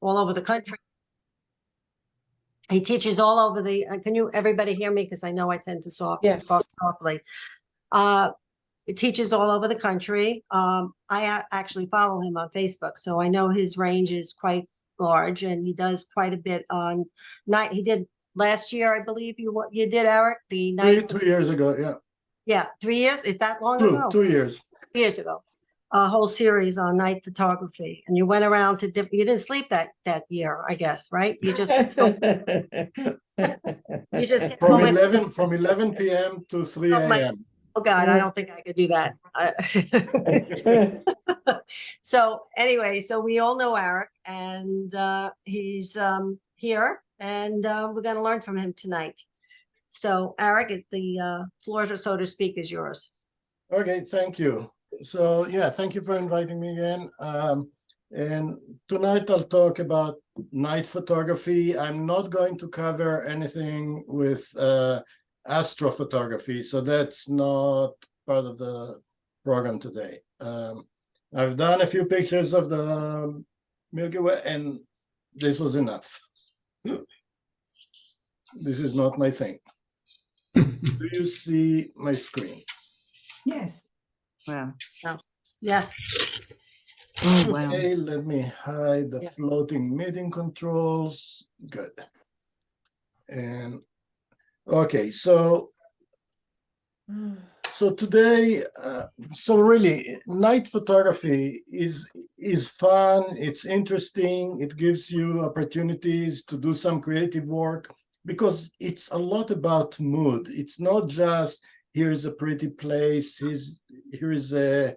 all over the country. He teaches all over the, can you, everybody hear me? Because I know I tend to Yes. talk softly. He teaches all over the country. Actually follow him on Facebook, so I know his range is quite large, and he does quite a bit on night. He did last year, I believe you did, Eric, the night. 2 years ago, yeah. Yeah, 3 years? Is that long ago? 2 years. 2 years ago. A whole series on night photography, and you went around to different. You didn't sleep that year, I guess, right? You just you just kept From going. 11 p.m. to 3 Oh, a.m. Oh God, I don't think I could do that. So anyway, so we all know Eric, and he's here, and we're going to learn from him tonight. So Eric, the floor, so to speak, is yours. Okay, thank you. So yeah, thank you for inviting me again. And tonight I'll talk about night photography. I'm not going to cover anything with astrophotography, so that's not part of the program today. I've done a few pictures of the Milky Way, and this was enough. This is not my thing. Do you see my screen? Yes. Wow. Yes. Oh, wow. Okay, let me hide the Yeah. floating meeting controls. Good. And okay, so today, so really, night photography is fun. It's interesting. It gives you opportunities to do some creative work because it's a lot about mood. It's not just here's a pretty place. Here's a,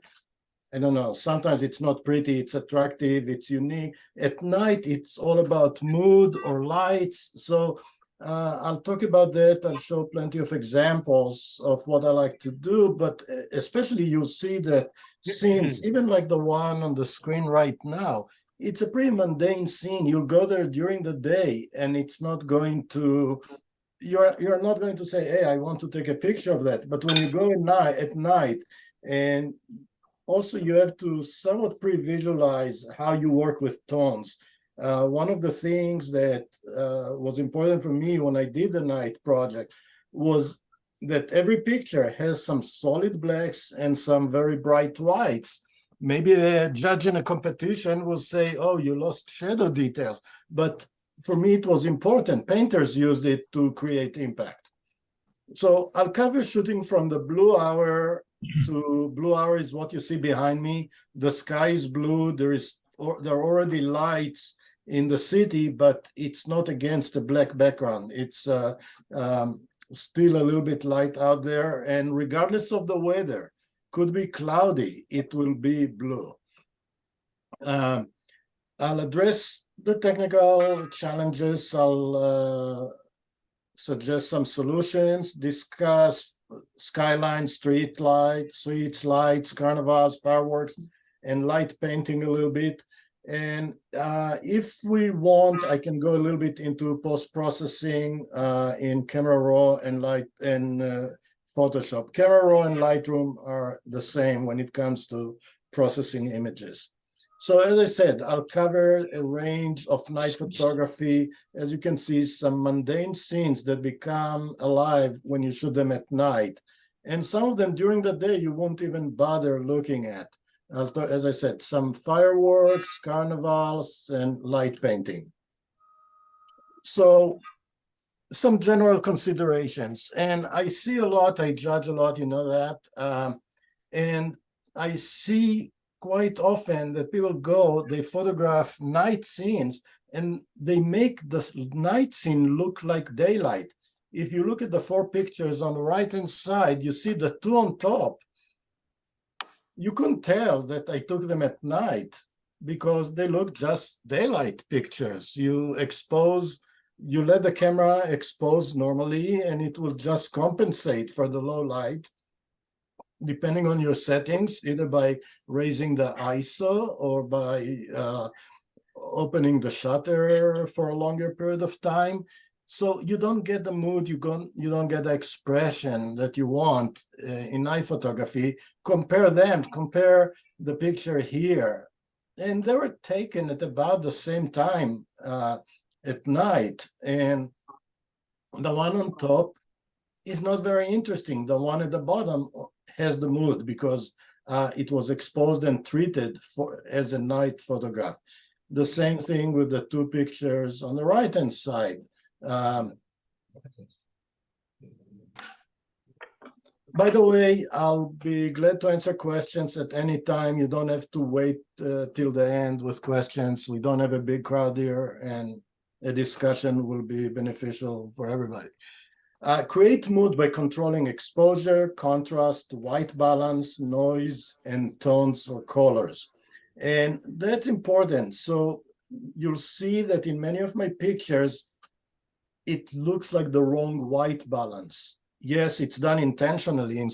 I don't know, sometimes it's not pretty, it's attractive, it's unique. At night, it's all about mood or lights. So I'll talk about that. I'll show plenty of examples of what I like to do, but especially you'll see that scenes, even like the one on the screen right now, it's a pretty mundane scene. You'll go there during the day and it's not going to, you're not going to say, hey, I want to take a picture of that. But when you go at night, and also you have to somewhat pre-visualize how you work with tones. One of the things that was important for me when I did the night project was that every picture has some solid blacks and some very bright whites. Maybe a judge in a competition will say, oh, you lost shadow details. But for me, it was important. Painters used it to create impact. So I'll cover shooting from the blue hour to blue hour is what you see behind me. The sky is blue. There are already lights in the city, but it's not against a black background. It's still a little bit light out there. And regardless of the weather, could be cloudy, it will be blue. I'll address the technical challenges. I'll suggest some solutions, discuss skyline, street lights, carnivals, fireworks, and light painting a little bit. And if we want, I can go a little bit into post-processing in Camera Raw and Photoshop. Camera Raw and Lightroom are the same when it comes to processing images. So as I said, I'll cover a range of night photography. As you can see, some mundane scenes that become alive when you shoot them at night. And some of them during the day, you won't even bother looking at. As I said, some fireworks, carnivals, and light painting. So some general considerations. And I see a lot, I judge a lot, you know that. And I see quite often that people they photograph night scenes and they make the night scene look like daylight. If you look at the 4 pictures on the right-hand side, you see the 2 on top. You couldn't tell that I took them at night because they look just daylight pictures. You let the camera expose normally and it will just compensate for the low light, depending on your settings, either by raising the ISO or by opening the shutter for a longer period of time. So you don't get the mood, you don't get the expression that you want in night photography. Compare the picture here and they were taken at about the same time at night. And the one on top is not very interesting. The one at the bottom has the mood because it was exposed and treated as a night photograph. The same thing with the two pictures on the right-hand side. By the way, I'll be glad to answer questions at any time. You don't have to wait till the end with questions. We don't have a big crowd here, and a discussion will be beneficial for everybody. Create mood by controlling exposure, contrast, white balance, noise, and tones or colors. And that's important. So you'll see that in many of my pictures, it looks like the wrong white balance. Yes, it's done intentionally.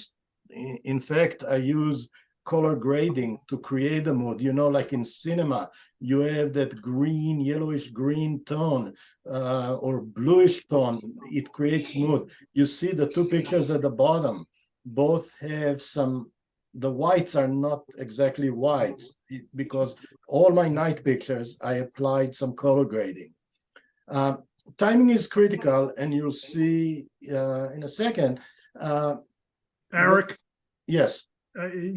In fact, I use color grading to create a mood. You know, like in cinema, you have that green, yellowish green tone or bluish tone. It creates mood. You see the two pictures at the bottom, both have the whites are not exactly whites because all my night pictures, I applied some color grading. Timing is critical, and you'll see in a second. Eric, Yes.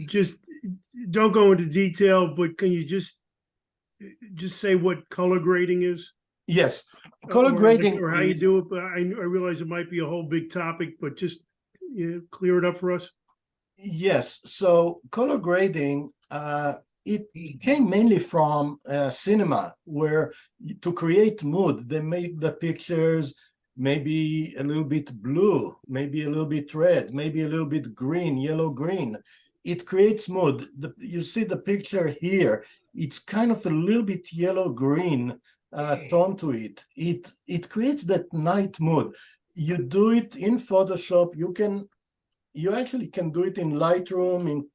just don't go into detail, but can you just say what color grading is? Yes. Color grading. Or how you do it, but I realize it might be a whole big topic, but just clear it up for us. Yes. So color grading, it came mainly from cinema, where to create mood, they make the pictures maybe a little bit blue, maybe a little bit red, maybe a little bit green, yellow-green. It creates mood. You see the picture here, it's kind of a little bit yellow-green tone to it. It creates that night mood. You do it in Photoshop. You actually can do it in Lightroom, in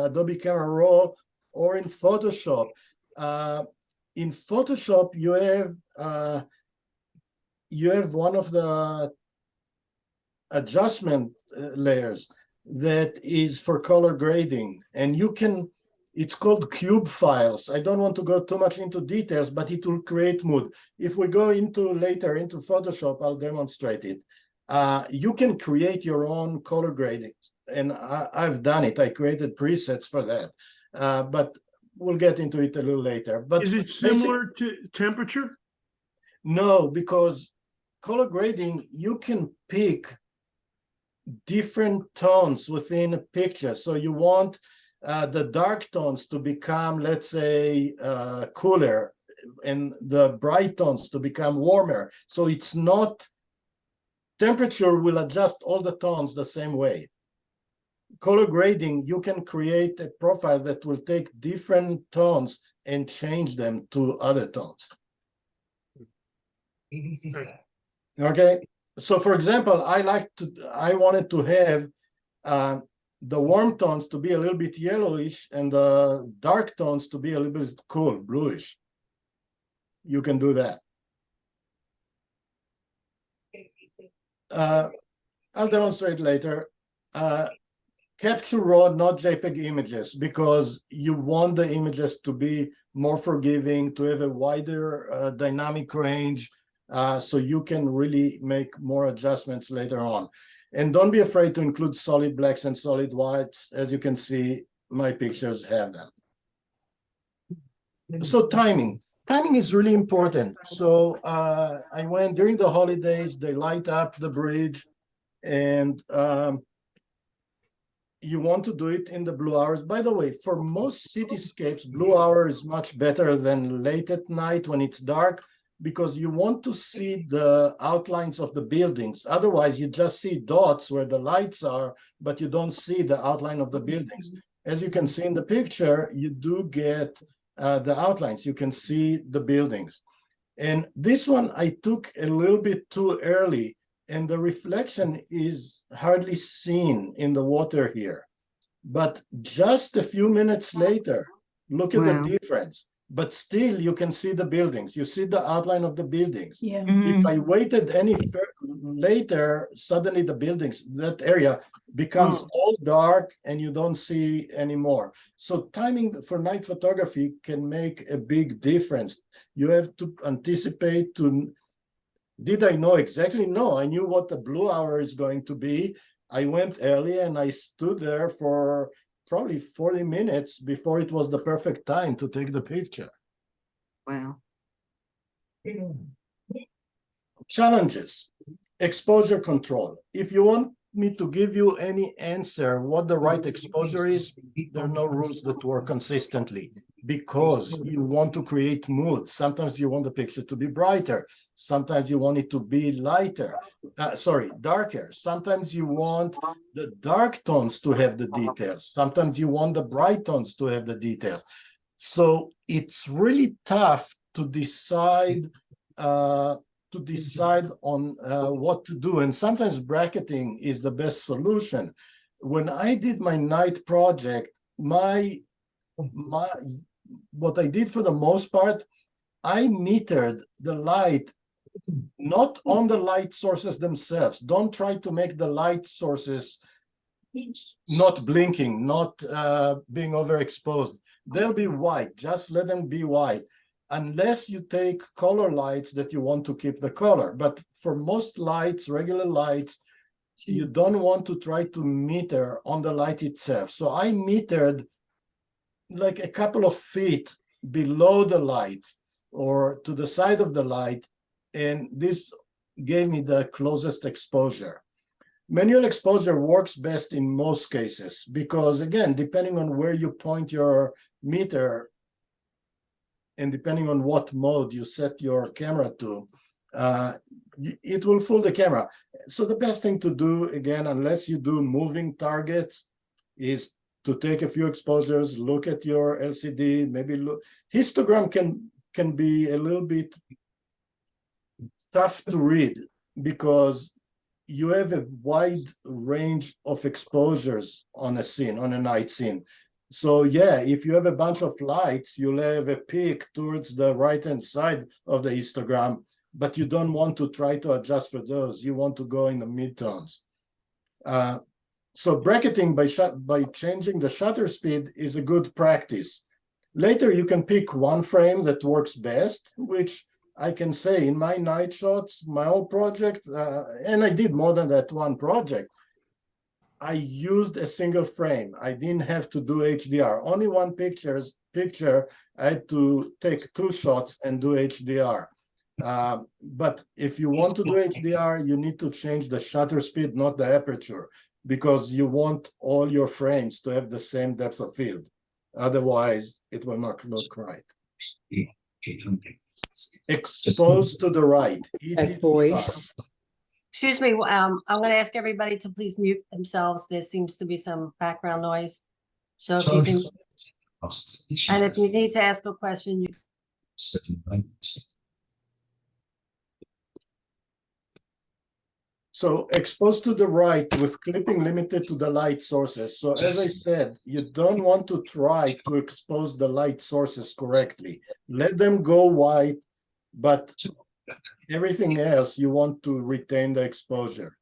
Adobe Camera Raw, or in Photoshop. In Photoshop, you have one of the adjustment layers that is for color grading, and it's called cube files. I don't want to go too much into details, but it will create mood. If we go later into Photoshop, I'll demonstrate it. You can create your own color grading, and I've done it. I created presets for that. But we'll get into it a little later. But is it similar to temperature? No, because color grading, you can pick different tones within a picture. So you want the dark tones to become, let's say, cooler, and the bright tones to become warmer. So it's not, temperature will adjust all the tones the same way. Color grading, you can create a profile that will take different tones and change them to other tones. Okay, so for example, I wanted to have the warm tones to be a little bit yellowish and the dark tones to be a little bit cool, bluish. You can do that. I'll demonstrate later. Capture raw, not JPEG images, because you want the images to be more forgiving, to have a wider dynamic range, so you can really make more adjustments later on. And don't be afraid to include solid blacks and solid whites. As you can see, my pictures have them. So timing. Timing is really important. So I went during the holidays, they light up the bridge, and you want to do it in the blue hours. By the way, for most cityscapes, blue hour is much better than late at night when it's dark, because you want to see the outlines of the buildings. Otherwise, you just see dots where the lights are, but you don't see the outline of the buildings. As you can see in the picture, you do get the outlines. You can see the buildings. And this one I took a little bit too early, and the reflection is hardly seen in the water here. But just a few minutes later, look at the difference. But still, you can see the buildings. You see the outline of the buildings. Yeah. If I waited any later, suddenly the buildings, that area becomes all dark and you don't see anymore. So timing for night photography can make a big difference. You have to anticipate to, did I know exactly? No, I knew what the blue hour is going to be. I went early and I stood there for probably 40 minutes before it was the perfect time to take the picture. Wow. Challenges, exposure control. If you want me to give you any answer what the right exposure is, there are no rules that work consistently because you want to create mood. Sometimes you want the picture to be brighter. Sometimes you want it to be lighter, darker. Sometimes you want the dark tones to have the details. Sometimes you want the bright tones to have the details. So it's really tough to decide on what to do. And sometimes bracketing is the best solution. When I did my night project, what I did for the most part, I metered the light, not on the light sources themselves. Don't try to make the light sources not blinking, not being overexposed. They'll be white, just let them be white. Unless you take color lights that you want to keep the color. But for most lights, regular lights, you don't want to try to meter on the light itself. So I metered like a couple of feet below the light or to the side of the light, and this gave me the closest exposure. Manual exposure works best in most cases because, again, depending on where you point your meter and depending on what mode you set your camera to, it will fool the camera. So the best thing to do, again, unless you do moving targets, is to take a few exposures, look at your LCD, maybe look. Histogram can be a little bit tough to read because you have a wide range of exposures on a scene, on a night scene. So yeah, if you have a bunch of lights, you'll have a peak towards the right-hand side of the histogram, but you don't want to try to adjust for those. You want to go in the midtones. So bracketing by changing the shutter speed is a good practice. Later, you can pick one frame that works best, which I can say in my night shots, my old project, and I did more than that one project, I used a single frame. I didn't have to do HDR. Only one picture, I had to take 2 shots and do HDR. But if you want to do HDR, you need to change the shutter speed, not the aperture, because you want all your frames to have the same depth of field. Otherwise, it will not look right. Exposed to the right. At voice. Excuse me, I'm going to ask everybody to please mute themselves. There seems to be some background noise. So if you can, and if you need to ask a question, you. So exposed to the right with clipping limited to the light sources. So as I said, you don't want to try to expose the light sources correctly. Let them go white, but everything else you want to retain the exposure.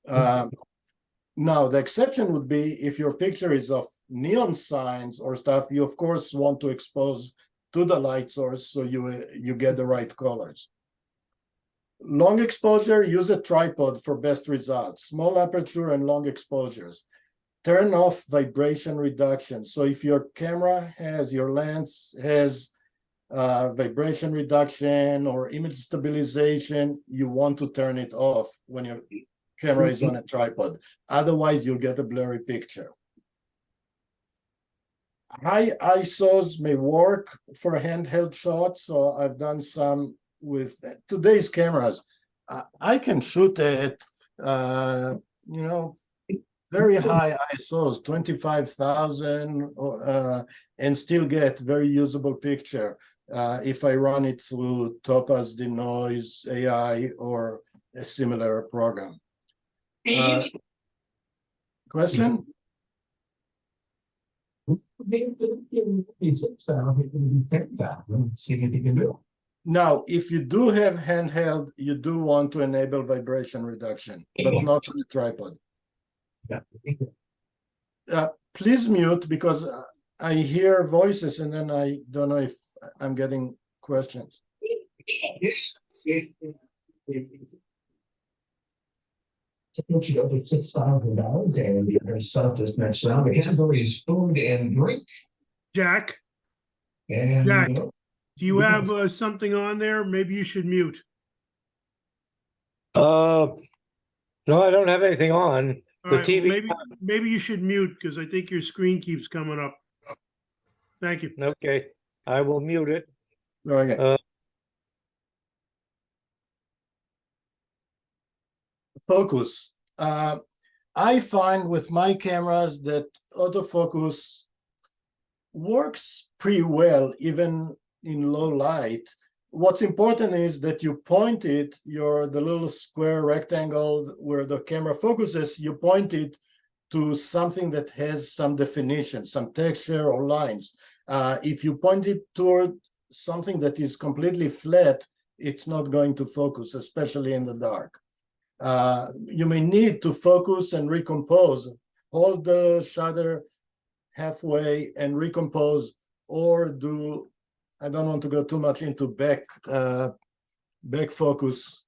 Now, the exception would be if your picture is of neon signs or stuff, you of course want to expose to the light source so you get the right colors. Long exposure, use a tripod for best results. Small aperture and long exposures. Turn off vibration reduction. So if your camera has, your lens has vibration reduction or image stabilization, you want to turn it off when your camera is on a tripod. Otherwise, you'll get a blurry picture. High ISOs may work for handheld shots. So I've done some with today's cameras. I can shoot at, very high ISOs, 25,000, and still get very usable picture if I run it through Topaz Denoise AI or a similar program. Question? Now, if you do have handheld, you do want to enable vibration reduction, but not on the tripod. Please mute because I hear voices and then I don't know if I'm getting questions. $6,000 and the other stuff that's mentioned out, but categories food and drink Jack, and. Jack. do you have something on there? Maybe you should mute. No, I don't have anything on. All The right, TV. maybe you should mute because I think your screen keeps coming up. Thank you. Okay, I will mute it. Okay. Focus. I find with my cameras that autofocus works pretty well, even in low light. What's important is that you point it, the little square rectangle where the camera focuses, you point it to something that has some definition, some texture or lines. If you point it toward something that is completely flat, it's not going to focus, especially in the dark. You may need to focus and recompose, hold the shutter halfway and recompose, or do, I don't want to go too much into back focus,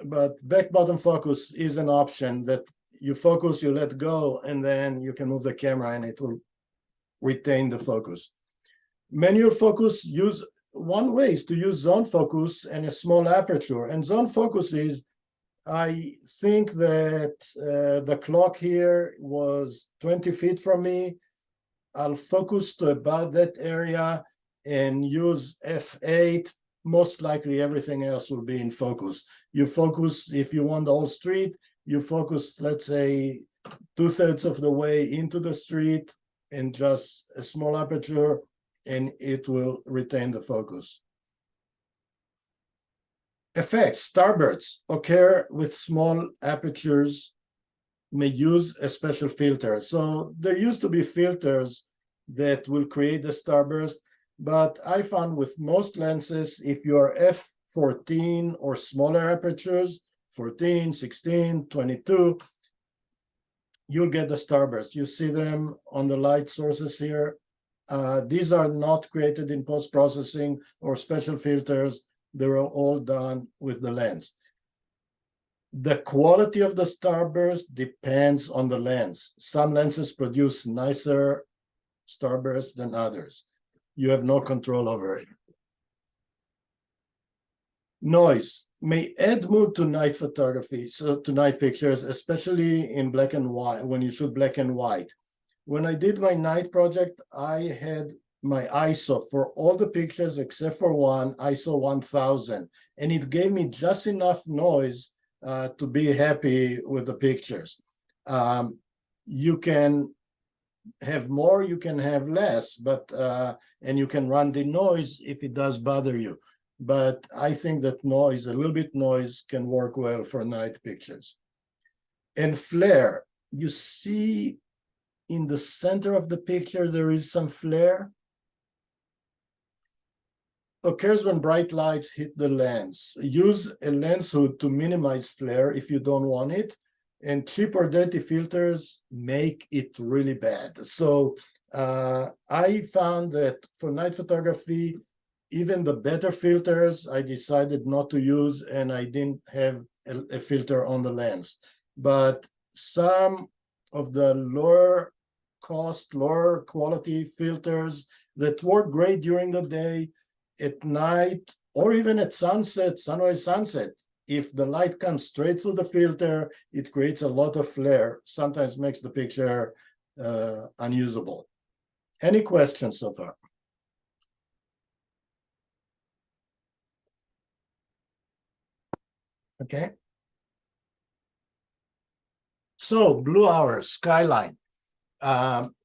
but back bottom focus is an option that you focus, you let go, and then you can move the camera and it will retain the focus. Manual focus one way is to use zone focus and a small aperture. And zone focus is, I think that the clock here was 20 feet from me. I'll focus to about that area and use f8. Most likely everything else will be in focus. You focus, if you want the whole street, you focus, let's say, 2/3 of the way into the street and just a small aperture, and it will retain the focus. Effects, starbursts occur with small apertures, may use a special filter. So there used to be filters that will create the starburst, but I found with most lenses, if you are f14 or smaller apertures, 14, 16, 22, you'll get the starburst. You see them on the light sources here. These are not created in post-processing or special filters. They're all done with the lens. The quality of the starburst depends on the lens. Some lenses produce nicer starbursts than others. You have no control over it. Noise may add mood to night photography, so to night pictures, especially in black and white, when you shoot black and white. When I did my night project, I had my ISO for all the pictures except for one, ISO 1000, and it gave me just enough noise to be happy with the pictures. You can have more, you can have less, but and you can run the noise if it does bother you. But I think that noise, a little bit noise, can work well for night pictures. And flare, you see in the center of the picture, there is some flare. Occurs when bright lights hit the lens. Use a lens hood to minimize flare if you don't want it. And cheap or dirty filters make it really bad. So I found that for night photography, even the better filters, I decided not to use, and I didn't have a filter on the lens. But some of the lower cost, lower quality filters that work great during the day, at night, or even at sunset, sunrise, sunset, if the light comes straight through the filter, it creates a lot of flare, sometimes makes the picture unusable. Any questions so far? Okay. So blue hour, skyline.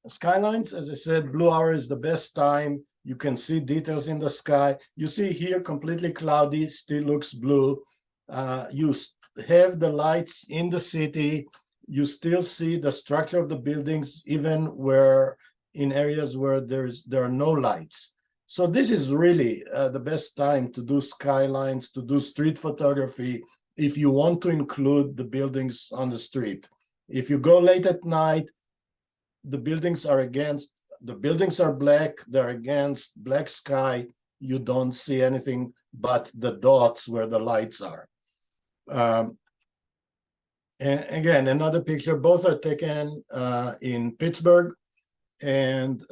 Skylines, as I said, blue hour is the best time. You can see details in the sky. You see here completely cloudy, still looks blue. You have the lights in the city. You still see the structure of the buildings, even where in areas where there are no lights. So this is really the best time to do skylines, to do street photography, if you want to include the buildings on the street. If you go late at night, the buildings are black, they're against black sky. You don't see anything but the dots where the lights are. And again, another picture, both are taken in Pittsburgh, and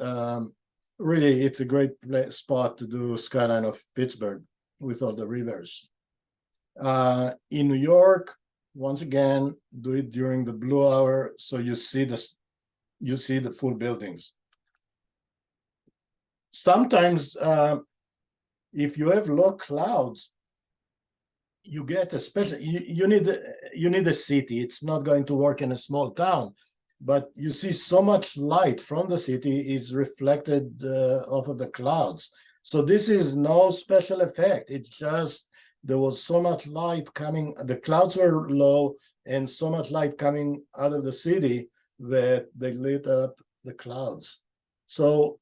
really it's a great spot to do skyline of Pittsburgh with all the rivers. In New York, once again, do it during the blue hour so you see the full buildings. Sometimes if you have low clouds, you get you need a city. It's not going to work in a small town, but you see so much light from the city is reflected off of the clouds. So this is no special effect. It's just there was so much light coming, the clouds were low and so much light coming out of the city that they lit up the clouds. So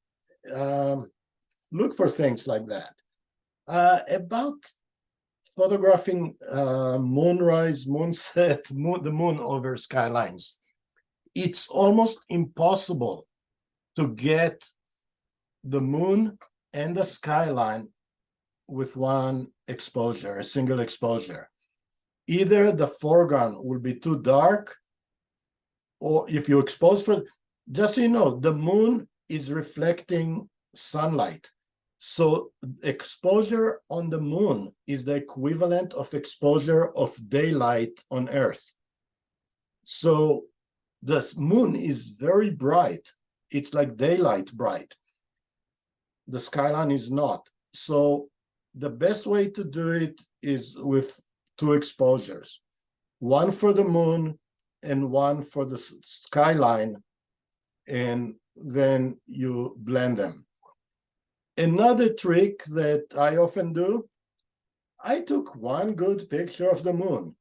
look for things like that. About photographing moonrise, moonset, the moon over skylines. It's almost impossible to get the moon and the skyline with one exposure, a single exposure. Either the foreground will be too dark, or if you expose for, just so you know, the moon is reflecting sunlight. So exposure on the moon is the equivalent of exposure of daylight on Earth. So the moon is very bright. It's like daylight bright. The skyline is not. So the best way to do it is with two exposures, one for the moon and one for the skyline, and then you blend them. Another trick that I often do, I took one good picture of the moon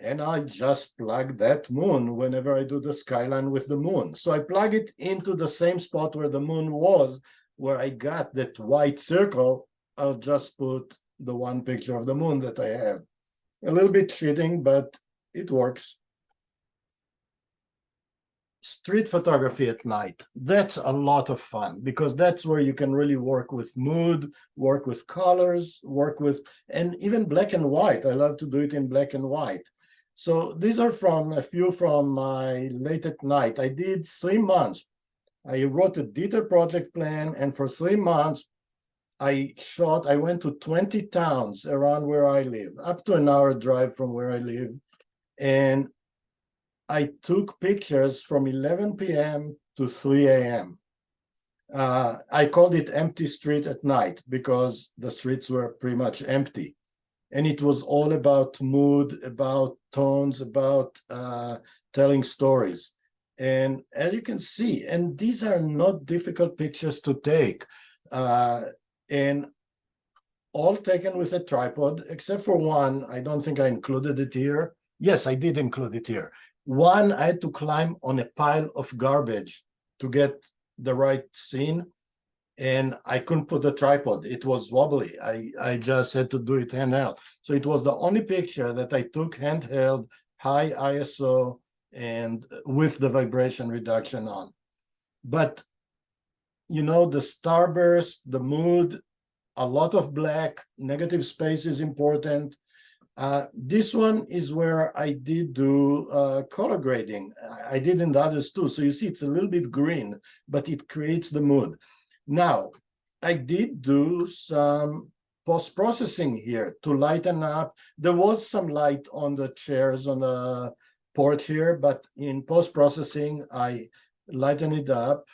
and I just plug that moon whenever I do the skyline with the moon. So I plug it into the same spot where the moon was, where I got that white circle. I'll just put the one picture of the moon that I have. A little bit cheating, but it works. Street photography at night, that's a lot of fun because that's where you can really work with mood, work with colors, work with, and even black and white. I love to do it in black and white. So these are from a few from my late at night. I did 3 months. I wrote a detailed project plan, and for 3 months, I went to 20 towns around where I live, up to an hour drive from where I live. And I took pictures from 11 p.m. to 3 a.m. I called it Empty Street at Night because the streets were pretty much empty. And it was all about mood, about tones, about telling stories. And as you can see, and these are not difficult pictures to take, and all taken with a tripod, except for one. I don't think I included it here. Yes, I did include it here. One, I had to climb on a pile of garbage to get the right scene, and I couldn't put the tripod. It was wobbly. I just had to do it handheld. So it was the only picture that I took handheld, high ISO, and with the vibration reduction on. But, you know, the starburst, the mood, a lot of black, negative space is important. This one is where I did do color grading. I did in the others too. So you see it's a little bit green, but it creates the mood. Now, I did do some post-processing here to lighten up. There was some light on the chairs on the port here, but in post-processing, I lightened it up.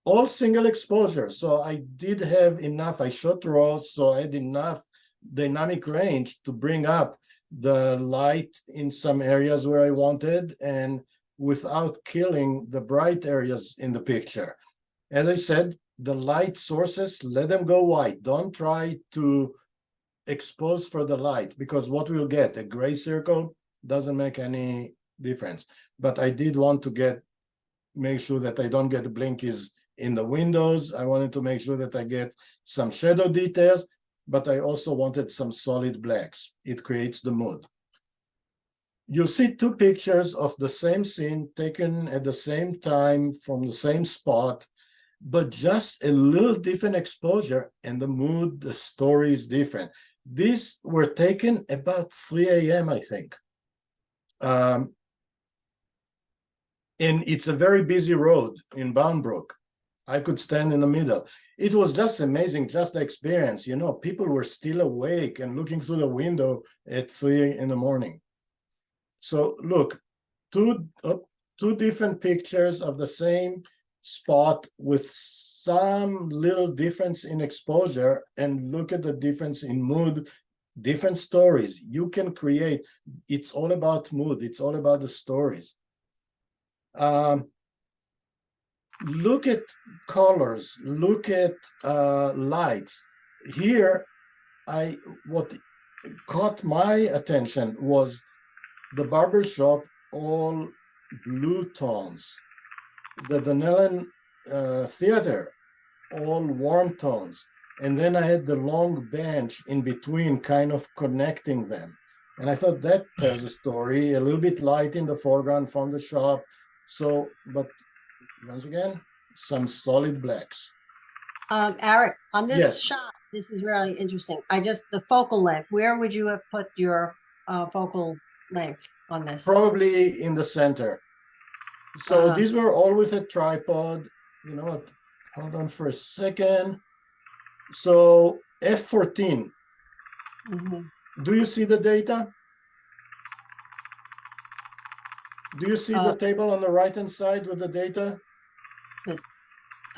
All single exposure. So I did have enough. I shot RAW, so I had enough dynamic range to bring up the light in some areas where I wanted and without killing the bright areas in the picture. As I said, the light sources, let them go white. Don't try to expose for the light because what we'll get, a gray circle, doesn't make any difference. But I did want to make sure that I don't get the blinkies in the windows. I wanted to make sure that I get some shadow details, but I also wanted some solid blacks. It creates the mood. You'll see two pictures of the same scene taken at the same time from the same spot, but just a little different exposure, and the mood, the story is different. These were taken about 3 a.m., I think. And it's a very busy road in Bound Brook. I could stand in the middle. It was just amazing, just the experience. You know, people were still awake and looking through the window at 3 in the morning. So look, two different pictures of the same spot with some little difference in exposure, and look at the difference in mood, different stories you can create. It's all about mood. It's all about the stories. Look at colors, look at lights. Here, what caught my attention was the barbershop, all blue tones. The Dunellen Theater, all warm tones. And then I had the long bench in between, kind of connecting them. And I thought that tells a story, a little bit light in the foreground from the shop. So, but once again, some solid blacks. Eric, on this Yes. shot, this is really interesting. The focal length, where would you have put your focal length on this? Probably in the center. So Uh-huh. these were all with a tripod. You know what? Hold on for a second. So f14. Mhm. Do you see the data? Do you see the table on the right-hand side with the data?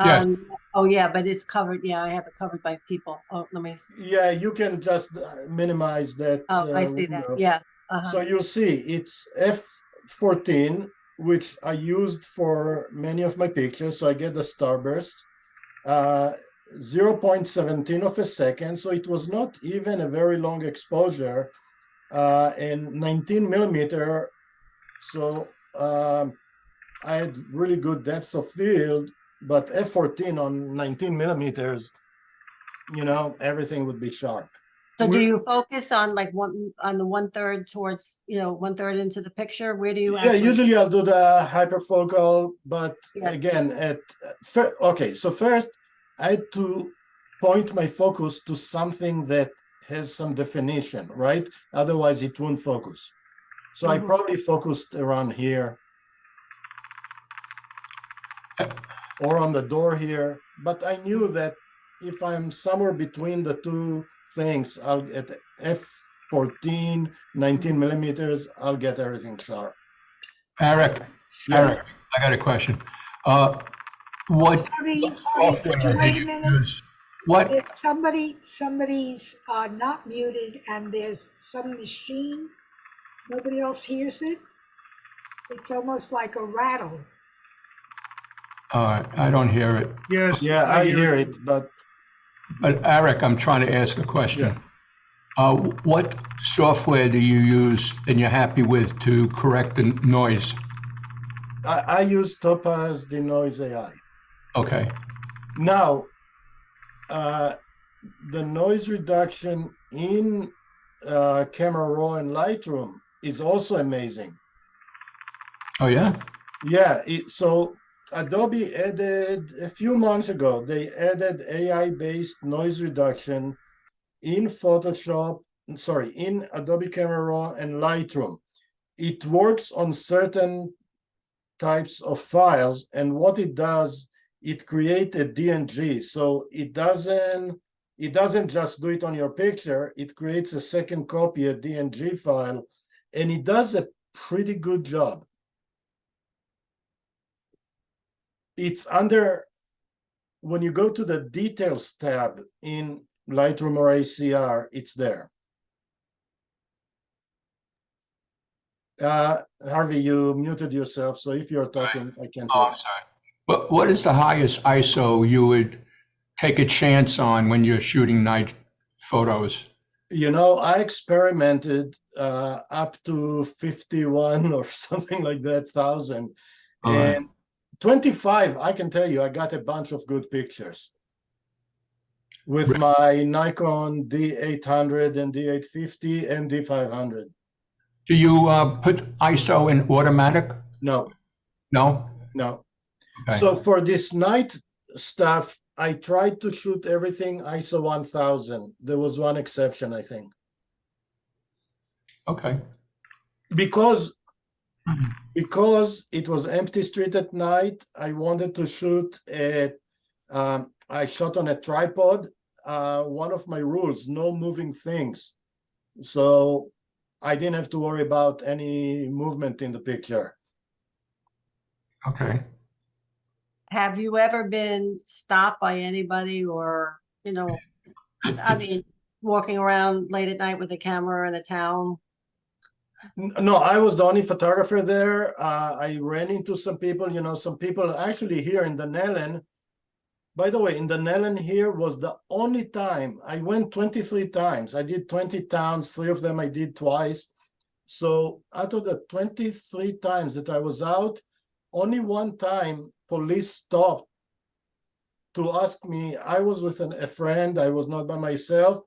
Yes. Oh, yeah, but it's covered. Yeah, I have it covered by people. Oh, let me, Yeah, you can just minimize that. I see that. window. Yeah. So you'll see it's f14, which I used for many of my pictures. So I get the starburst, 0.17 of a second. So it was not even a very long exposure, and 19 millimeter. So I had really good depth of field, but f14 on 19 millimeters, you know, everything would be sharp. So do Where- you focus on like on the 1/3 towards, 1/3 into the picture? Where do you Yeah, actually? usually I'll do the hyperfocal, but Yeah. again, okay, so first I had to point my focus to something that has some definition, right? Otherwise it won't focus. So I Mhm. probably focused around here or on the door here, but I knew that if I'm somewhere between the two things, I'll get f14, 19 millimeters, I'll get everything sharp. Eric, Yes. I got a question. What Harvey, software did wait a you minute. use? What, If somebody's not muted and there's some machine, nobody else hears it. It's almost like a rattle. I don't hear it. Yes. Yeah, I hear it, but But Eric, I'm trying to ask a question. What software do you use and you're happy with to correct the noise? I use Topaz Denoise AI. Okay, Now, the noise reduction in Camera Raw and Lightroom is also amazing. oh yeah? Yeah, so Adobe added, a few months ago, they added AI-based noise reduction in Photoshop, sorry, in Adobe Camera Raw and Lightroom. It works on certain types of files, and what it does, it creates a DNG. So it doesn't just do it on your picture, it creates a second copy, a DNG file, and it does a pretty good job. It's under, when you go to the details tab in Lightroom or ACR, it's there. Harvey, you muted yourself, so if you're talking, I can't Oh, hear. I'm sorry. What is the highest ISO you would take a chance on when you're shooting night photos? You know, I experimented up to 51 or something like that, thousand. All right. And 25, I can tell you, I got a bunch of good pictures with my Nikon D800 and D850 and D500. Do you put ISO in automatic? No, No? no. Okay. So for this night stuff, I tried to shoot everything ISO 1000. There was one exception, I think, Okay. because it was empty street at night. I wanted to shoot at. I shot on a tripod. One of my rules: no moving things. So I didn't have to worry about any movement in the picture. Okay. Have you ever been stopped by anybody or, I mean, walking around late at night with a camera in a town? No, I was the only photographer there. I ran into some people, some people actually here in the Nellen. By the way, in the Nellen here was the only time I went 23 times. I did 20 towns, 3 of them I did twice. So out of the 23 times that I was out, only one time police stopped to ask me. I was with a friend, I was not by myself,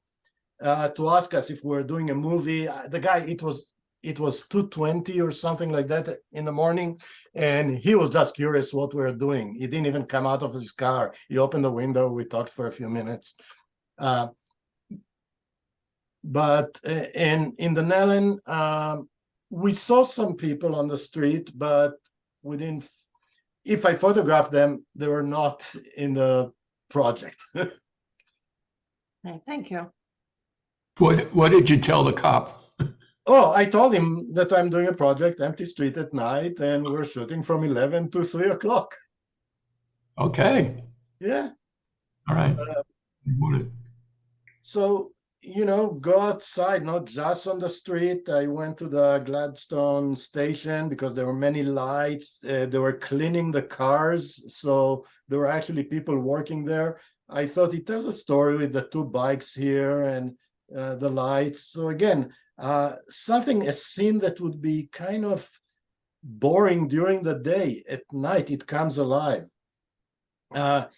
to ask us if we're doing a movie. The guy, it was 2:20 or something like that in the morning, and he was just curious what we were doing. He didn't even come out of his car. He opened the window, we talked for a few minutes. But in the Nellen, we saw some people on the street, but we didn't. If I photographed them, they were not in the project. Okay, thank you. What did you tell the cop? Oh, I told him that I'm doing a project, empty street at night, and we're shooting from 11 to 3 o'clock. Okay. Yeah. All right. What- So, go outside, not just on the street. I went to the Gladstone station because there were many lights. They were cleaning the cars. So there were actually people working there. I thought it tells a story with the 2 bikes here and the lights. So again, a scene that would be kind of boring during the day, at night, it comes alive.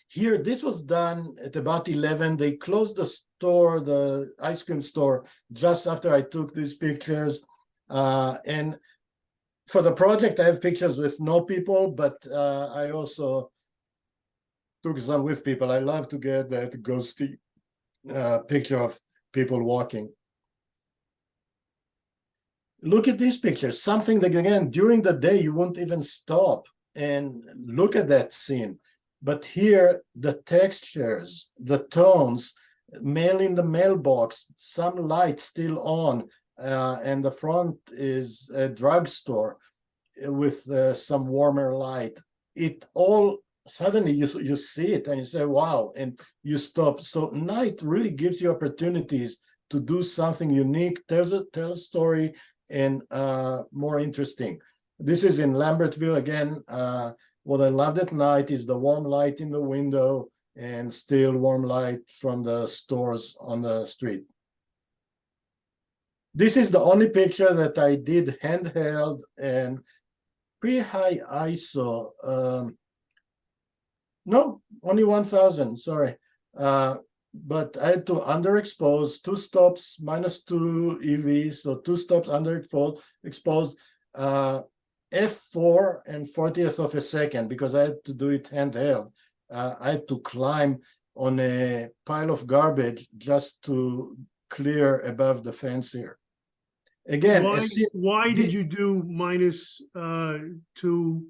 Here, this was done at about 11. They closed the store, the ice cream store, just after I took these pictures. And for the project, I have pictures with no people, but I also took some with people. I love to get that ghosty picture of people walking. Look at these pictures, something that, again, during the day, you won't even stop and look at that scene. But here, the textures, the tones, mail in the mailbox, some light still on, and the front is a drugstore with some warmer light. It all, suddenly you see it and you say, wow, and you stop. So night really gives you opportunities to do something unique, tell a story, and more interesting. This is in Lambertville again. What I loved at night is the warm light in the window and still warm light from the stores on the street. This is the only picture that I did handheld and pretty high ISO. No, only 1000, sorry. But I had to underexpose, 2 stops, -2 EV, so 2 stops underexposed, f4 and 40th of a second, because I had to do it handheld. I had to climb on a pile of garbage just to clear above the fence here. Again, Why did you do -2?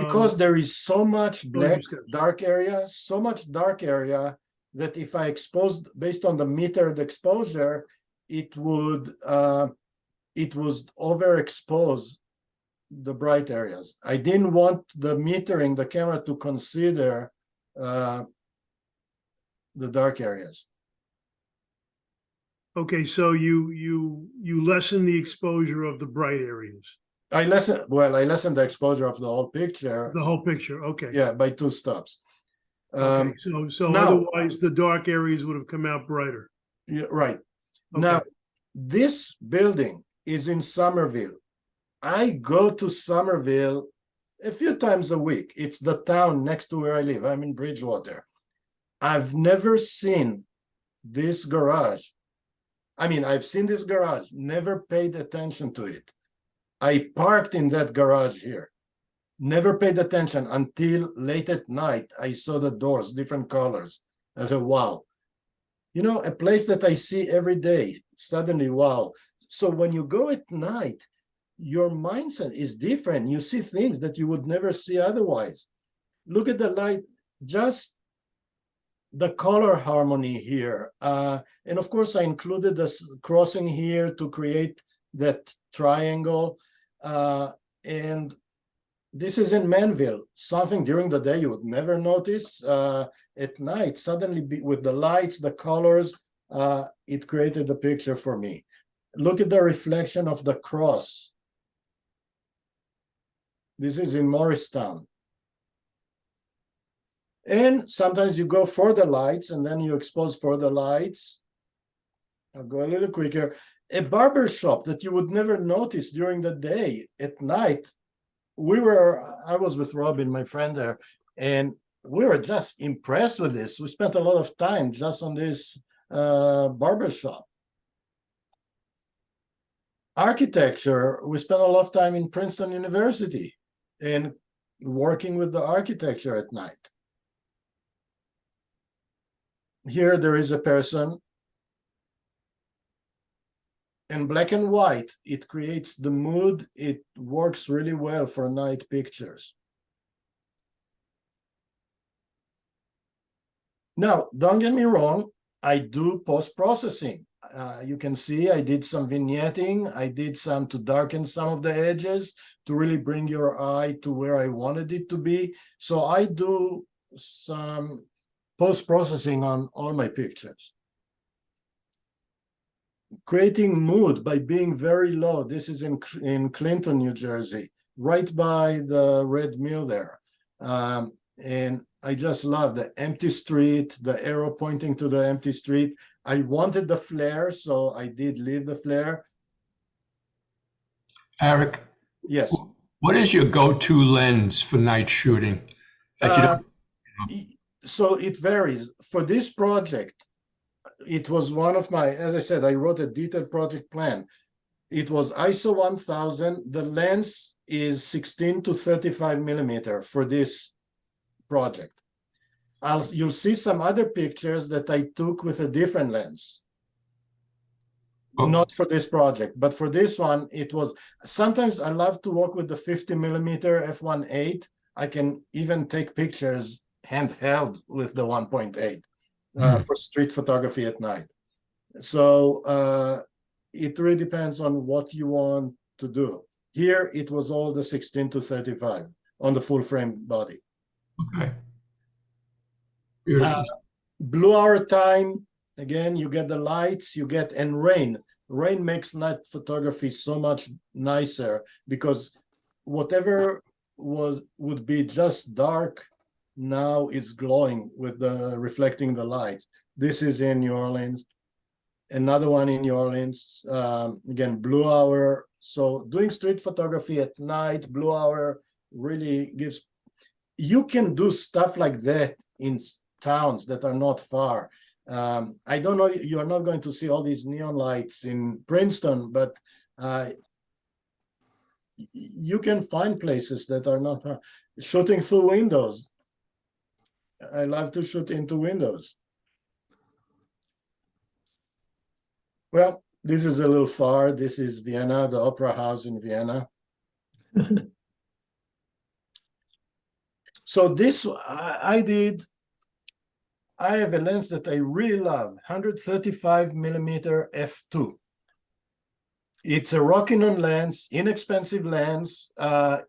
Because there is so much black, understand. dark area, so much dark area that if I exposed based on the metered exposure, it would overexpose the bright areas. I didn't want the metering, the camera, to consider the dark areas. Okay, so you lessen the exposure of the bright areas, I lessened the exposure of the whole picture, the whole picture. Okay. yeah, by 2 stops. Okay, so now- otherwise the dark areas would have come out brighter. Yeah, right. Okay. Now, this building is in Somerville. I go to Somerville a few times a week. It's the town next to where I live. I'm in Bridgewater. I've never seen this garage. I mean, I've seen this garage, never paid attention to it. I parked in that garage here, never paid attention until late at night. I saw the doors, different colors. I said, wow. You know, a place that I see every day, suddenly, wow. So when you go at night, your mindset is different. You see things that you would never see otherwise. Look at the light, just the color harmony here. And of course, I included this crossing here to create that triangle. And this is in Manville, something during the day you would never notice. At night, suddenly with the lights, the colors, it created a picture for me. Look at the reflection of the cross. This is in Morristown. And sometimes you go for the lights and then you expose for the lights. I'll go a little quicker. A barber shop that you would never notice during the day. At night, I was with Robin, my friend there, and we were just impressed with this. We spent a lot of time just on this barber shop. Architecture, we spent a lot of time in Princeton University and working with the architecture at night. Here there is a person. In black and white, it creates the mood. It works really well for night pictures. Now, don't get me wrong, I do post-processing. You can see I did some vignetting. I did some to darken some of the edges to really bring your eye to where I wanted it to be. So I do some post-processing on all my pictures. Creating mood by being very low. This is in Clinton, New Jersey, right by the Red Mill there. And I just love the empty street, the arrow pointing to the empty street. I wanted the flare, so I did leave the flare. Eric, Yes. what is your go-to lens for night shooting? That you don't- So it varies. For this project, it was one of my, as I said, I wrote a detailed project plan. It was ISO 1000. The lens is 16 to 35 millimeter for this project. You'll see some other pictures that I took with a different lens. Oh. Not for this project, but for this one, it was, sometimes I love to work with the 50 millimeter f1.8. I can even take pictures handheld with the 1.8 for street photography at night. So it really depends on what you want to do. Here, it was all the 16 to 35 on the full frame body. Okay. Beautiful. Blue hour time, again, you get the lights, you get, and rain. Rain makes night photography so much nicer because whatever would be just dark, now it's glowing with the reflecting the lights. This is in New Orleans. Another one in New Orleans, again, blue hour. So doing street photography at night, blue hour really gives, you can do stuff like that in towns that are not far. I don't know, you're not going to see all these neon lights in Princeton, but you can find places that are not far. Shooting through windows. I love to shoot into windows. Well, this is a little far. This is Vienna, the Opera House in Vienna. So this I have a lens that I really love, 135 millimeter f2. It's a Rokinon lens, inexpensive lens.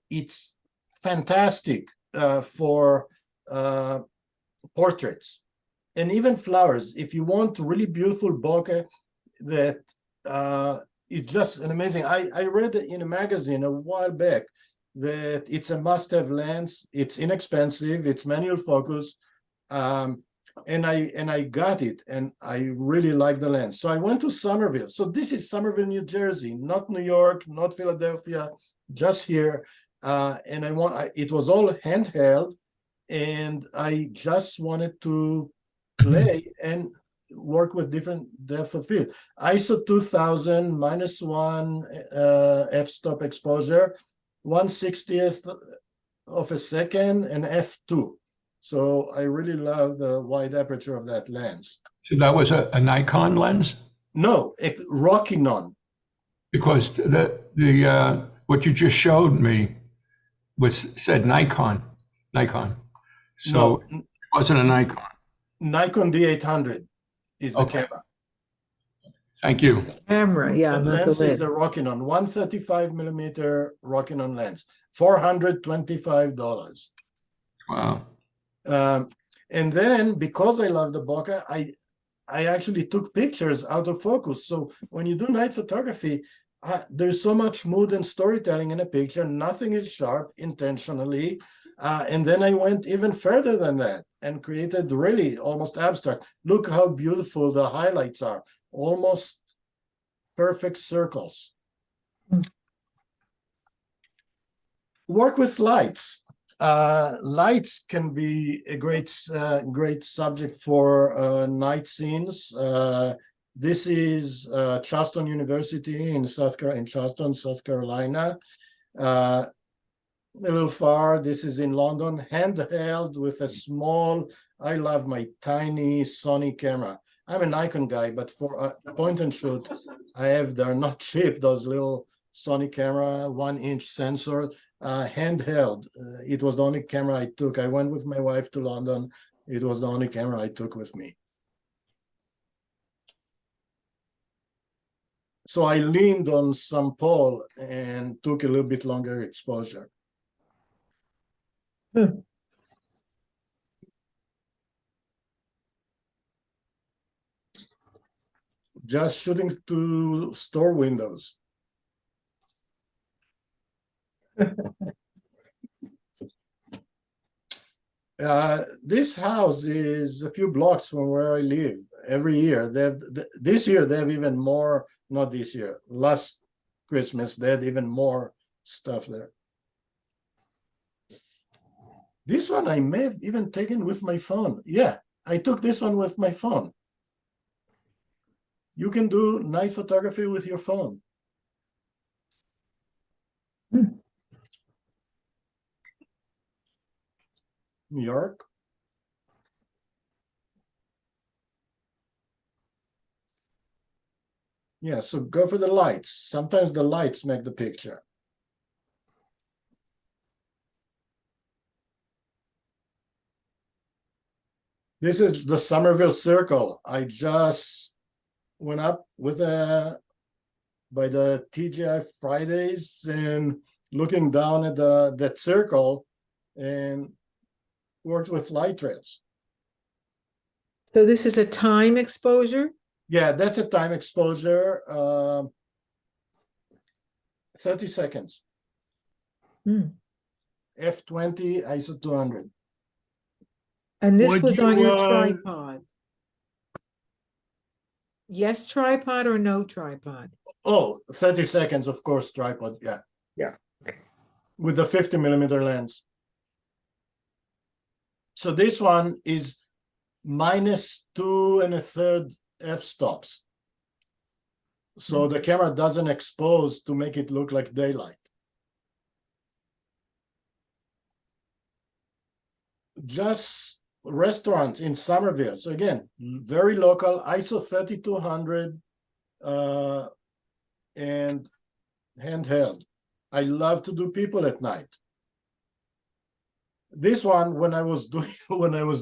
It's fantastic for portraits and even flowers. If you want really beautiful bokeh, that is just an amazing. I read in a magazine a while back that it's a must-have lens. It's inexpensive. It's manual focus, and I got it, and I really like the lens. So I went to Somerville. So this is Somerville, New Jersey, not New York, not Philadelphia, just here. and it was all handheld, and I just wanted to play and work with different depths of field. ISO 2000 -1 f-stop exposure, 1/60th of a second, and f2. So I really love the wide aperture of that lens. So that was a Nikon lens? No, a Rokinon. Because what you just showed me said Nikon. So No, it wasn't a Nikon. Nikon D800 is the Okay. camera. Thank you. Camera, yeah, The not the lens is lid. the Rokinon, 135mm Rokinon lens, $425. Wow. And then because I love the bokeh, I actually took pictures out of focus. So when you do night photography, there's so much mood and storytelling in a picture. Nothing is sharp intentionally. And then I went even further than that and created really almost abstract. Look how beautiful the highlights are, almost perfect circles. Work with lights. Lights can be a great subject for night scenes. This is Charleston University in Charleston, South Carolina. A little far, this is in London, handheld with a small, I love my tiny Sony camera. I'm a Nikon guy, but for a point and shoot, they're not cheap, those little Sony camera, 1-inch sensor, handheld. It was the only camera I took. I went with my wife to London. It was the only camera I took with me. So I leaned on some pole and took a little bit longer exposure. Just shooting to store windows. This house is a few blocks from where I live. Every year, this year they have even more. Not this year. Last Christmas they had even more stuff there. This one I may have even taken with my phone. Yeah, I took this one with my phone. You can do night photography with your phone. New York. Yeah, so go for the lights. Sometimes the lights make the picture. This is the Somerville Circle. I just went up with by the TGI Fridays and looking down at that circle and worked with light trails. So this is a time exposure? Yeah, that's a time exposure, 30 seconds. F20, ISO 200. And this Would was on your you, tripod? Yes tripod or no tripod? Oh, 30 seconds, of course, tripod, yeah. Yeah. With the 50mm lens. So this one is -2 1/3 f-stops. So the camera doesn't expose to make it look like daylight. Just restaurants in Somerville. So again, very local, ISO 3200 and handheld. I love to do people at night. This one, when I was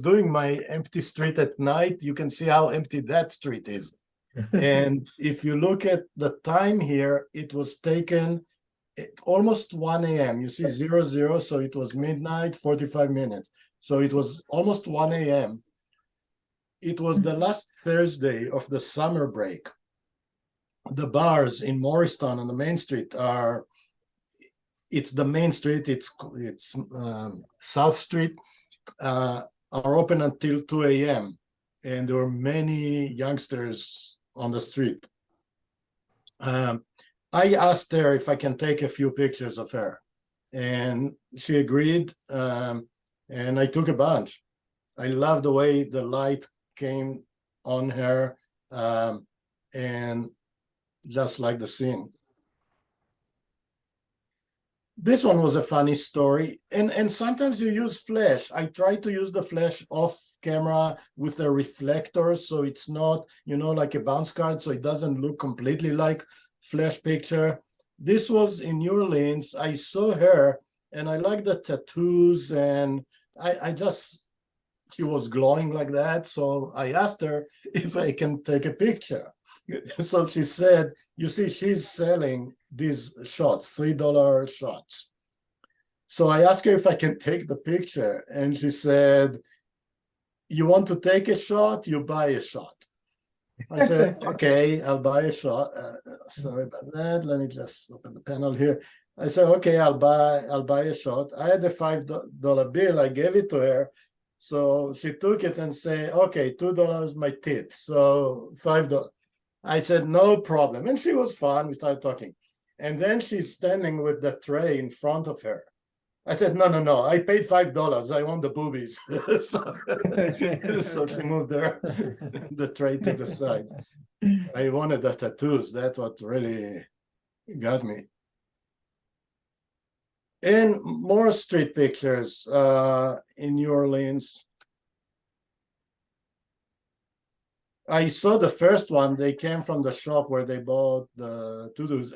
doing my empty street at night, you can see how empty that street is. And if you look at the time here, it was taken almost 1 a.m. You see 00, so it was midnight, 45 minutes. So it was almost 1 a.m. It was the last Thursday of the summer break. The bars in Morristown on the main street it's the main street, it's South Street, are open until 2 a.m. And there were many youngsters on the street. I asked her if I can take a few pictures of her. And she agreed, and I took a bunch. I love the way the light came on her, and just like the scene. This one was a funny story, and sometimes you use flash. I try to use the flash off camera with a reflector, so it's not, like a bounce card, so it doesn't look completely like flash picture. This was in New Orleans. I saw her, and I like the tattoos, and she was glowing like that, so I asked her if I can take a picture. So she said, you see, she's selling these shots, $3 shots. So I asked her if I can take the picture, and she said, you want to take a shot, you buy a shot. I said, okay, I'll buy a shot. Sorry about that. Let me just open the panel here. I said, okay, I'll buy a shot. I had a $5 bill. I gave it to her. So she took it and said, okay, $2 my tip. So $5. I said, no problem. And she was fun. We started talking. And then she's standing with the tray in front of her. I said, no, I paid $5. I want the boobies. So she moved the tray to the side. I wanted the tattoos. That's what really got me. And more street pictures in New Orleans. I saw the first one. They came from the shop where they bought the tutus.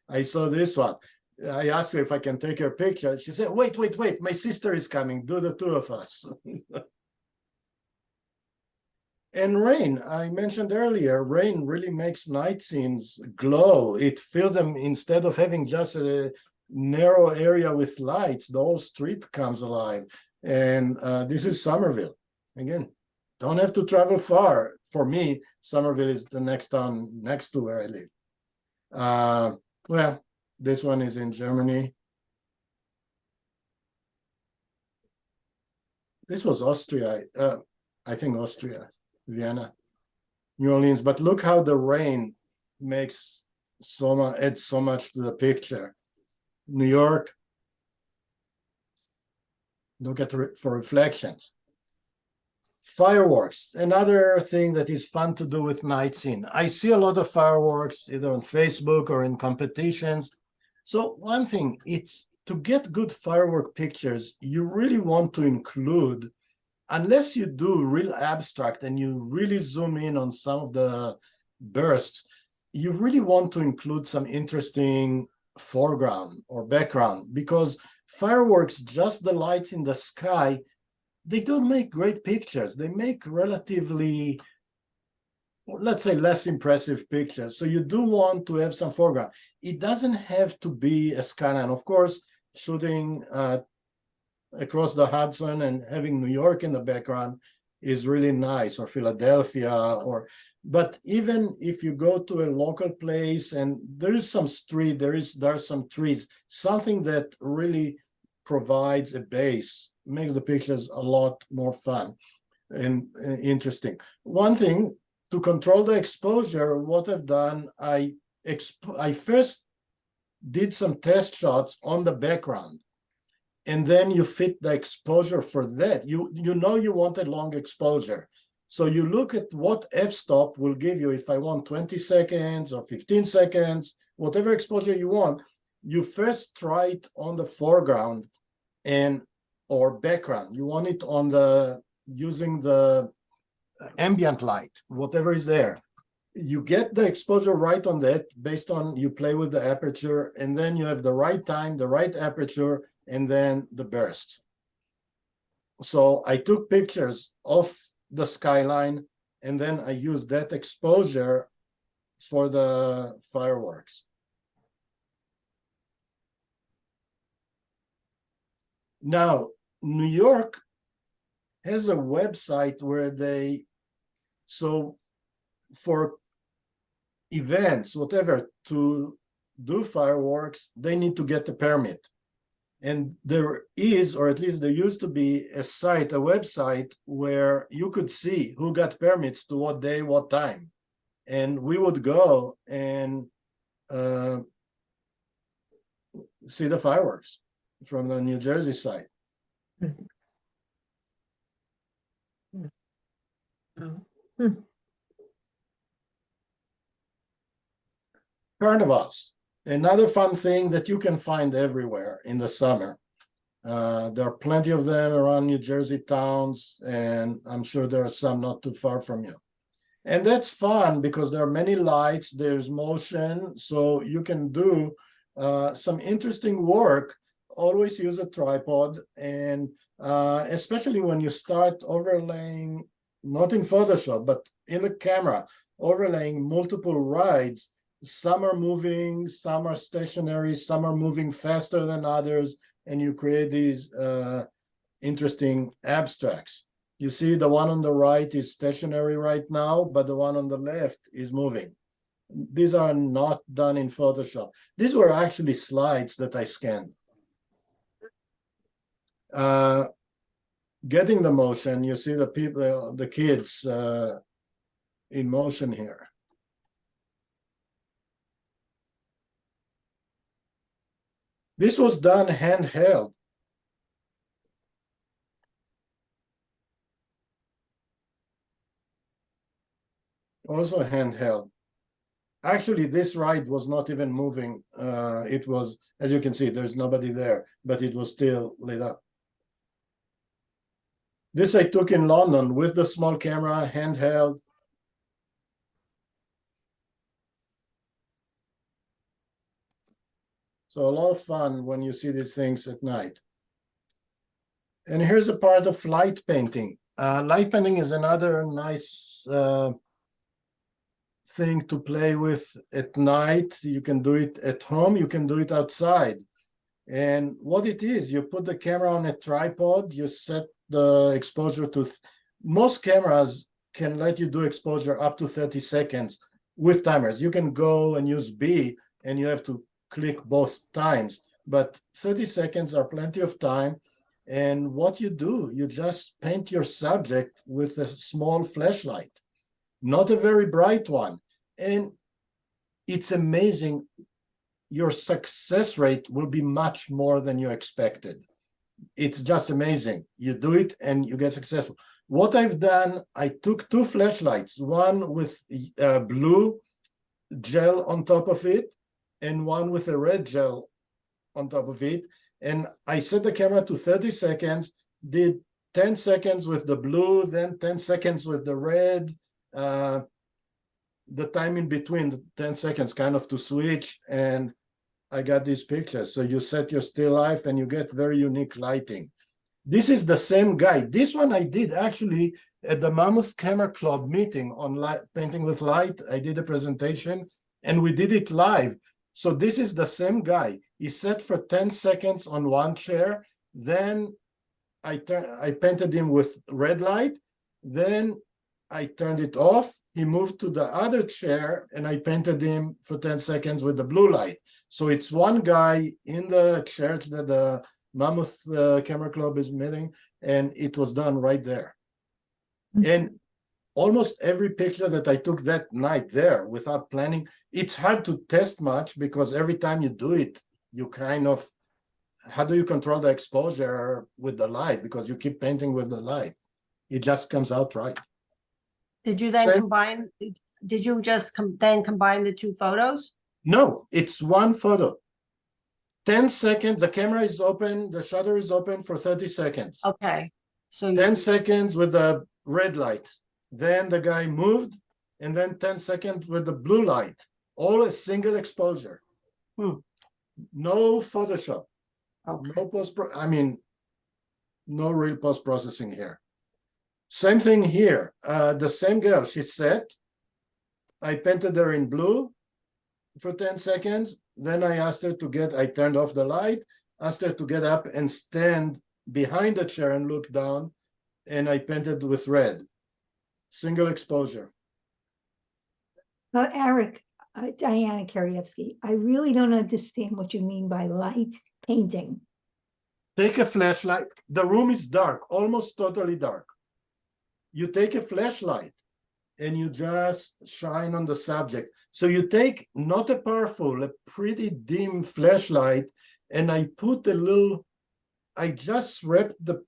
I saw this one. I asked her if I can take her picture. She said, wait, my sister is coming. Do the two of us. And rain, I mentioned earlier, rain really makes night scenes glow. It fills them, instead of having just a narrow area with lights, the whole street comes alive. And this is Somerville. Again, don't have to travel far. For me, Somerville is the next town next to where I live. Well, this one is in Germany. This was Austria, I think Austria, Vienna, New Orleans. But look how the rain makes adds so much to the picture. New York, look at for reflections. Fireworks, another thing that is fun to do with night scene. I see a lot of fireworks either on Facebook or in competitions. So one thing, it's to get good firework pictures, you really want to include, unless you do real abstract and you really zoom in on some of the bursts, you really want to include some interesting foreground or background, because fireworks, just the lights in the sky, they don't make great pictures. They make relatively, let's say, less impressive pictures. So you do want to have some foreground. It doesn't have to be a skyline. Of course, shooting across the Hudson and having New York in the background is really nice, or Philadelphia, but even if you go to a local place and there is some street, there are some trees, something that really provides a base, makes the pictures a lot more fun and interesting. One thing, to control the exposure, what I've done, I first did some test shots on the background, and then you fit the exposure for that. You know you want a long exposure, so you look at what f-stop will give you. If I want 20 seconds or 15 seconds, whatever exposure you want, you first try it on the foreground or background. You want it on using the ambient light, whatever is there. You get the exposure right on that based on, you play with the aperture, and then you have the right time, the right aperture, and then the burst. So I took pictures of the skyline, and then I used that exposure for the fireworks. Now, New York has a website where so for events, whatever, to do fireworks, they need to get a permit. And there is, or at least there used to be, a website where you could see who got permits to what day, what time. And we would go and see the fireworks. from the New Jersey side. Oh. Carnivals, another fun thing that you can find everywhere in the summer. There are plenty of them around New Jersey towns, and I'm sure there are some not too far from you. And that's fun because there are many lights, there's motion, so you can do some interesting work. Always use a tripod, and especially when you start overlaying, not in Photoshop, but in the camera, overlaying multiple rides. Some are moving, some are stationary, some are moving faster than others, and you create these interesting abstracts. You see the one on the right is stationary right now, but the one on the left is moving. These are not done in Photoshop. These were actually slides that I scanned. Getting the motion, you see the people, the kids in motion here. This was done handheld. Also handheld. Actually, this ride was not even moving. It was, as you can see, there's nobody there, but it was still lit up. This I took in London with the small camera, handheld. So a lot of fun when you see these things at night. And here's a part of light painting. Light painting is another nice thing to play with at night. You can do it at home, you can do it outside. And what it is, you put the camera on a tripod, you set the exposure to, most cameras can let you do exposure up to 30 seconds with timers. You can go and use B and you have to click both times, but 30 seconds are plenty of time. And what you do, you just paint your subject with a small flashlight, not a very bright one. And it's amazing. Your success rate will be much more than you expected. It's just amazing. You do it and you get successful. What I've done, I took two flashlights, one with blue gel on top of it and one with a red gel on top of it. And I set the camera to 30 seconds, did 10 seconds with the blue, then 10 seconds with the red. The time in between the 10 seconds kind of to switch, and I got these pictures. So you set your still life and you get very unique lighting. This is the same guy. This one I did actually at the Mammoth Camera Club meeting on light, painting with light. I did a presentation and we did it live. So this is the same guy. He set for 10 seconds on one chair. Then I painted him with red light. Then I turned it off. He moved to the other chair and I painted him for 10 seconds with the blue light. So it's one guy in the church that the Mammoth Camera Club is meeting, and it was done right there. And almost every picture that I took that night there without planning, it's hard to test much because every time you do it, you kind of, how do you control the exposure with the light? Because you keep painting with the light. It just comes out right. Did you then Same. combine, did you just then combine the two photos? No, it's one photo. 10 seconds, the camera is open, the shutter is open for 30 seconds. Okay, so you, 10 seconds with the red light. Then the guy moved, and then 10 seconds with the blue light. All a single exposure. No Photoshop. okay. No no real post-processing here. Same thing here. The same girl, she sat. I painted her in blue for 10 seconds. Then I asked her to I turned off the light, asked her to get up and stand behind the chair and look down. And I painted with red. Single exposure. Eric, Diana Karievsky, I really don't understand what you mean by light painting. Take a flashlight. The room is dark, almost totally dark. You take a flashlight and you just shine on the subject. So you take not a powerful, a pretty dim flashlight, and I put a little I just wrapped a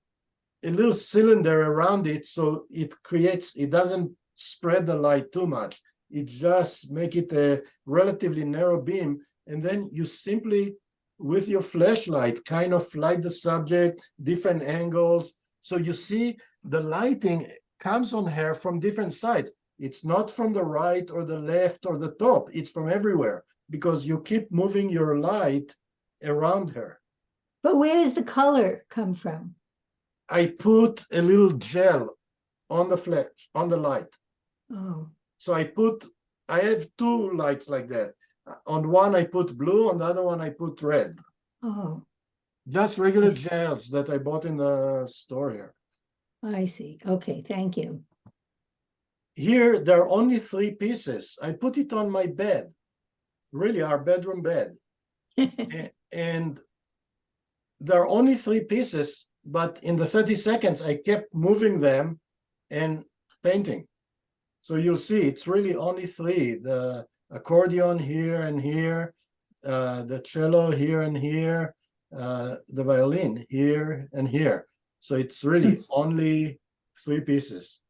little cylinder around it so it doesn't spread the light too much. It just make it a relatively narrow beam, and then you simply, with your flashlight, kind of light the subject, different angles. So you see the lighting comes on her from different sides. It's not from the right or the left or the top. It's from everywhere because you keep moving your light around her. But where does the color come from? I put a little gel on the flash, on the light. Oh, So I have two lights like that. On one I put blue, on the other one I put red. oh, Just regular gels that I bought in the store here. I see. Okay, thank you. Here, there are only 3 pieces. I put it on my bed, really our bedroom bed. And there are only 3 pieces, but in the 30 seconds, I kept moving them and painting. So you'll see it's really only 3, the accordion here and here, the cello here and here, the violin here and here. So it's really only 3 pieces.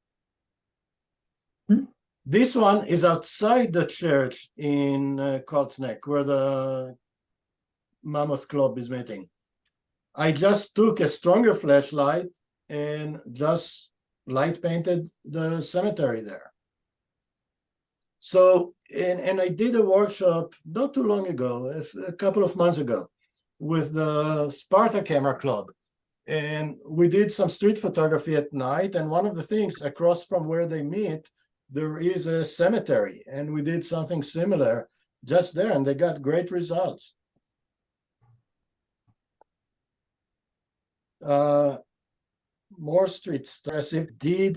This one is outside the church in Kolzneck, where the Mammoth Club is meeting. I just took a stronger flashlight and just light painted the cemetery there. So, and I did a workshop not too long ago, a couple of months ago, with the Sparta Camera Club. And we did some street photography at night. And one of the things, across from where they meet, there is a cemetery. And we did something similar just there, and they got great results. More street photography did